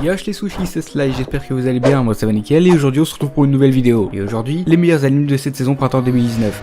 Yosh les sushis, c'est Sly, j'espère que vous allez bien, moi ça va nickel et aujourd'hui on se retrouve pour une nouvelle vidéo. Et aujourd'hui, les meilleurs animes de cette saison printemps 2019.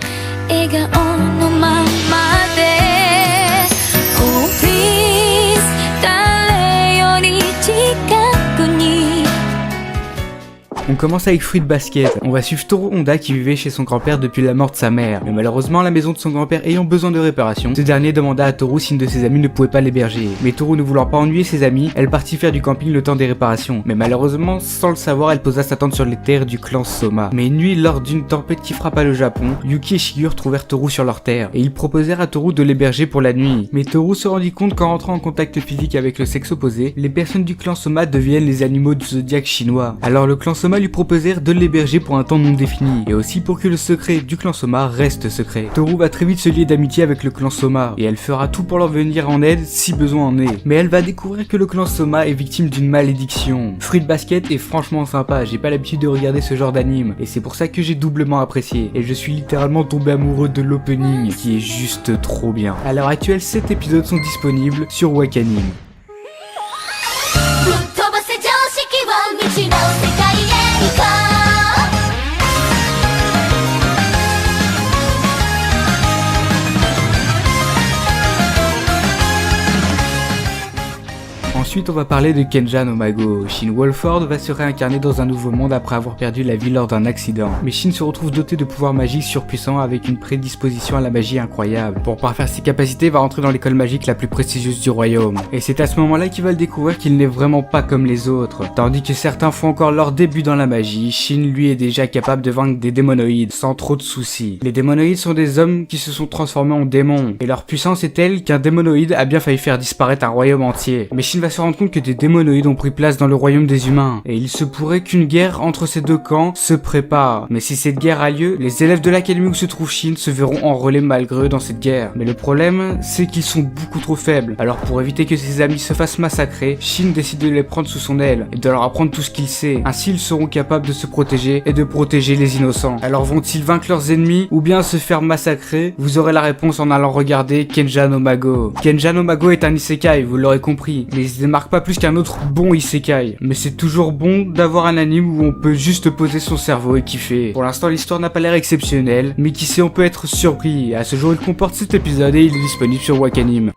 On commence avec Fruit Basket. On va suivre Toru Honda qui vivait chez son grand-père depuis la mort de sa mère. Mais malheureusement, la maison de son grand-père ayant besoin de réparation, ce dernier demanda à Toru si une de ses amies ne pouvait pas l'héberger. Mais Toru ne voulant pas ennuyer ses amis, elle partit faire du camping le temps des réparations. Mais malheureusement, sans le savoir, elle posa sa tente sur les terres du clan Soma. Mais une nuit, lors d'une tempête qui frappa le Japon, Yuki et Shigur trouvèrent Toru sur leur terre. Et ils proposèrent à Toru de l'héberger pour la nuit. Mais Toru se rendit compte qu'en rentrant en contact physique avec le sexe opposé, les personnes du clan Soma deviennent les animaux du zodiaque chinois. Alors le clan Soma lui proposèrent de l'héberger pour un temps non défini, et aussi pour que le secret du clan Soma reste secret. Toru va très vite se lier d'amitié avec le clan Soma, et elle fera tout pour leur venir en aide si besoin en est. Mais elle va découvrir que le clan Soma est victime d'une malédiction. Fruit Basket est franchement sympa, j'ai pas l'habitude de regarder ce genre d'anime, et c'est pour ça que j'ai doublement apprécié, et je suis littéralement tombé amoureux de l'opening, qui est juste trop bien. À l'heure actuelle, 7 épisodes sont disponibles sur Wakanim. Ensuite, on va parler de Kenja no Mago. Shin Wolford va se réincarner dans un nouveau monde après avoir perdu la vie lors d'un accident. Mais Shin se retrouve doté de pouvoirs magiques surpuissants avec une prédisposition à la magie incroyable. Pour parfaire ses capacités, il va rentrer dans l'école magique la plus prestigieuse du royaume. Et c'est à ce moment-là qu'il va le découvrir qu'il n'est vraiment pas comme les autres. Tandis que certains font encore leur début dans la magie, Shin lui est déjà capable de vaincre des démonoïdes sans trop de soucis. Les démonoïdes sont des hommes qui se sont transformés en démons. Et leur puissance est telle qu'un démonoïde a bien failli faire disparaître un royaume entier. Mais Shin va se rendre compte que des démonoïdes ont pris place dans le royaume des humains, et il se pourrait qu'une guerre entre ces deux camps se prépare. Mais si cette guerre a lieu, les élèves de l'académie où se trouve Shin se verront enrôlés malgré eux dans cette guerre. Mais le problème, c'est qu'ils sont beaucoup trop faibles. Alors pour éviter que ses amis se fassent massacrer, Shin décide de les prendre sous son aile, et de leur apprendre tout ce qu'il sait. Ainsi ils seront capables de se protéger, et de protéger les innocents. Alors vont-ils vaincre leurs ennemis, ou bien se faire massacrer? Vous aurez la réponse en allant regarder Kenja no Mago. Kenja no Mago est un isekai, vous l'aurez compris, mais il se démarque pas plus qu'un autre bon isekai. Mais c'est toujours bon d'avoir un anime où on peut juste poser son cerveau et kiffer. Pour l'instant, l'histoire n'a pas l'air exceptionnelle, mais qui sait, on peut être surpris. À ce jour, il comporte 7 épisodes et il est disponible sur Wakanim.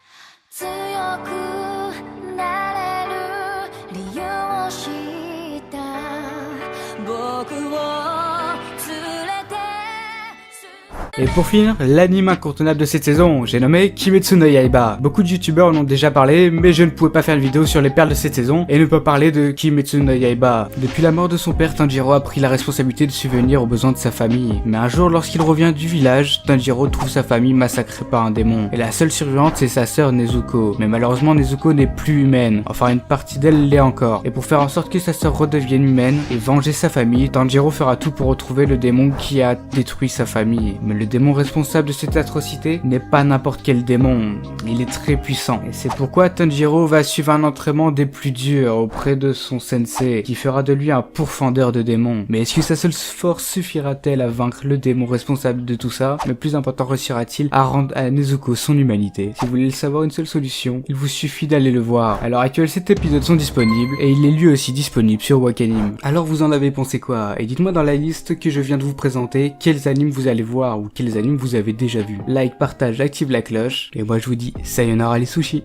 Et pour finir, l'anime incontournable de cette saison, j'ai nommé Kimetsu no Yaiba. Beaucoup de youtubeurs en ont déjà parlé, mais je ne pouvais pas faire une vidéo sur les perles de cette saison et ne pas parler de Kimetsu no Yaiba. Depuis la mort de son père, Tanjiro a pris la responsabilité de subvenir aux besoins de sa famille. Mais un jour, lorsqu'il revient du village, Tanjiro trouve sa famille massacrée par un démon. Et la seule survivante, c'est sa sœur Nezuko. Mais malheureusement, Nezuko n'est plus humaine. Enfin, une partie d'elle l'est encore. Et pour faire en sorte que sa sœur redevienne humaine et venger sa famille, Tanjiro fera tout pour retrouver le démon qui a détruit sa famille. Mais le démon responsable de cette atrocité n'est pas n'importe quel démon, il est très puissant. Et c'est pourquoi Tanjiro va suivre un entraînement des plus durs auprès de son sensei, qui fera de lui un pourfendeur de démons. Mais est-ce que sa seule force suffira-t-elle à vaincre le démon responsable de tout ça? Le plus important, réussira-t-il à rendre à Nezuko son humanité? Si vous voulez savoir une seule solution, il vous suffit d'aller le voir. À l'heure actuelle, 7 épisodes sont disponibles, et il est lui aussi disponible sur Wakanim. Alors vous en avez pensé quoi? Et dites-moi dans la liste que je viens de vous présenter, quels animes vous allez voir, ou quels animes vous avez déjà vu. Like, partage, active la cloche, et moi je vous dis sayonara les sushis.